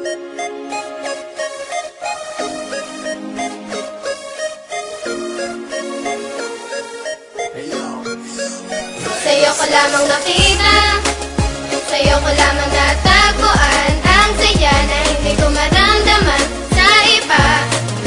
Sa'yo ko lamang nakita, sa'yo ko lamang natagpuan ang saya na hindi ko maramdaman sa iba.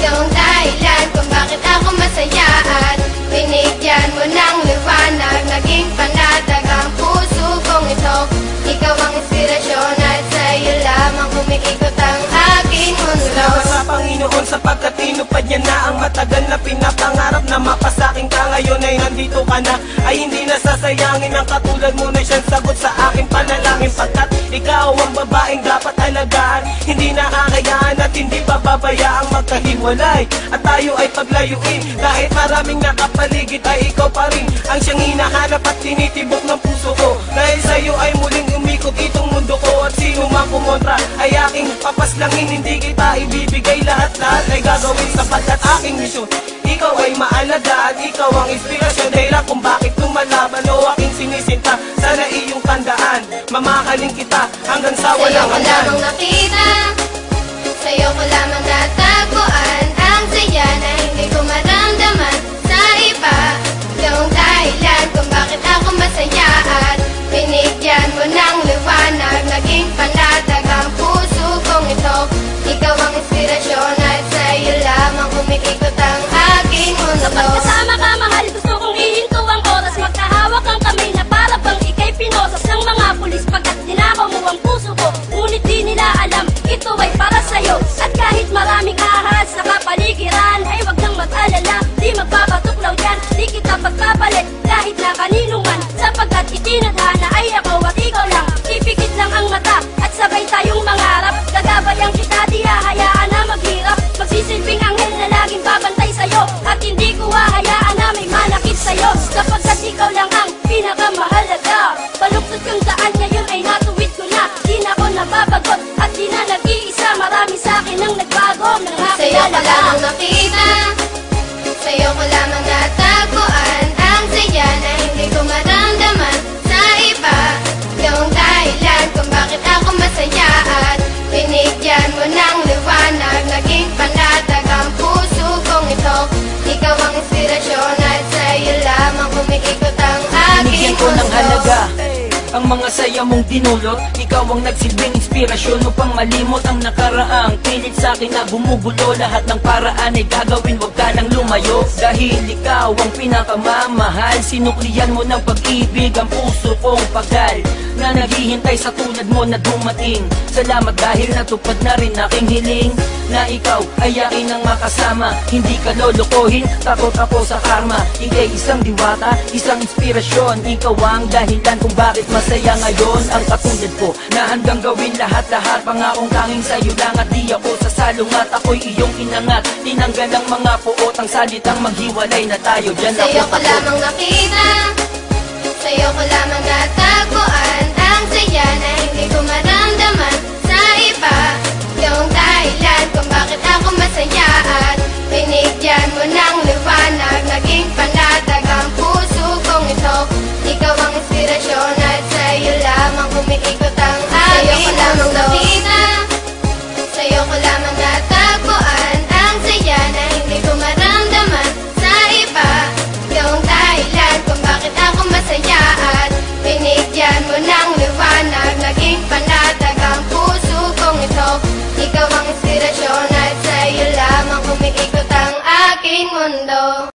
Yung dahilan kung bakit ako masaya at binigyan mo ng liwanag, naging panatag ang puso kong ito. Ikaw ang inspirasyon at sa'yo lamang umiikot ang aking mundo. Salamat sa Panginoon sapagkat tinupad niya na ang matagal na pinapangarap na mapasakin ka. Ngayon ay nandito ka na, ay hindi nasasayangin ang katulad mo na siyang sagot sa aking panalangin. Pagkat ikaw ang babaeng dapat alagaan, hindi nakakayaan at hindi pababayaang magkahiwalay at tayo ay paglayuin. Kahit maraming nakapaligid ay ikaw pa rin ang siyang hinahanap at tinitibok ng puso ko. Dahil sa'yo ay muling umikot itong mundo ko at sino mang kumontra ay aking papaslangin. Hindi kita ibibigay, lahat-lahat ay gagawin sapagkat aking misyon. Ikaw ay maalaga at ikaw ang inspirasyon, dahilan kung bakit lumalaban o aking sinisinta. Sana iyong tandaan, mamahalin kita hanggang sa walang hanggan. Sa'yo ko lamang nakita, sa'yo ko lamang natagpuan ang saya na hindi ko maramdaman sa iba. Yung dahilan kung bakit ako masaya at binigyan mo ng liwanag, naging panatag ang puso kong ito. Ikaw ang inspirasyon at sa'yo lamang umiikot ang aking mundo. Kapag kasama ka mahal, gusto kong ihinto ang oras, magkahawak ang kamay na para bang ika'y pinosas ng mga pulis. Pagkat dinakaw mo ang puso ko, ngunit di nila alam ito ay para sa'yo. At kahit maraming ahas sa kapaligiran ay wag nang mag-alala, di magpapatuklaw yan, di kita pagpapalit kahit na kanino man. Sapagkat itinadhana ay ako at ikaw lang, ipikit lang ang mata at sabay tayong mangarap. Gagabayan kita, di hahayaan na maghirap, magsisilbing anghel na laging babantay sa'yo at hindi ko hahayaan na may manakit sa'yo. Sapagkat ikaw lang ang pinakamahalaga, paluksod kang daan ngayon ay natuwid ko na. Di na ako nababagot at di na nag-iisa, marami sa'kin ang nagbago ng aking Sa'yo ko lamang nakita, sa'yo ko lamang natagpuan ang saya na hindi ko maramdaman sa iba. Yung dahilan kung bakit ako masaya at binigyan mo ng liwanag, naging panatag ang puso kong ito. Ikaw ang inspirasyon at sa'yo lamang umiikot ang aking binigyan ko ng mundo. halaga ang mga saya mong dinulot. Ikaw ang nagsilbing inspirasyon upang malimot ang nakaraang pilit sa akin na bumubulo. Lahat ng paraan ay gagawin, wag ka nang lumayo. Dahil ikaw ang pinakamamahal, sinuklian mo ng pag-ibig ang puso kong pagal na naghihintay sa tulad mo na dumating. Salamat dahil natupad na rin aking hiling na ikaw ay aking ang makasama. Hindi ka lolokohin, takot ako sa karma. Ika'y isang diwata, isang inspirasyon. Ikaw ang dahilan kung bakit masaya ngayon ang katulad ko, na handang gawin lahat-lahat. Pangakong tanging sa'yo lang at di ako sasalungat. Ako'y iyong inangat, tinanggal ang mga puot, ang salitang maghiwalay na tayo. Diyan ako Sa'yo ko lamang nakita, sa'yo ko lamang natagpuan ang saya na hindi ko maramdaman sa iba. Yung dahilan kung bakit ako masaya at binigyan mo ng liwanag, naging panatag ang puso kong ito. Ikaw ang inspirasyon at sa'yo lamang umiikot ang aking mundo. Sa'yo ko lamang nakita, sa'yo ko lamang natagpuan ang saya na hindi ko maramdaman sa iba. Yung dahilan kung bakit ako masaya at binigyan mo ng liwanag, naging panatag ang puso kong ito. Ikaw ang inspirasyon at sa'yo lamang umiikot ang aking mundo.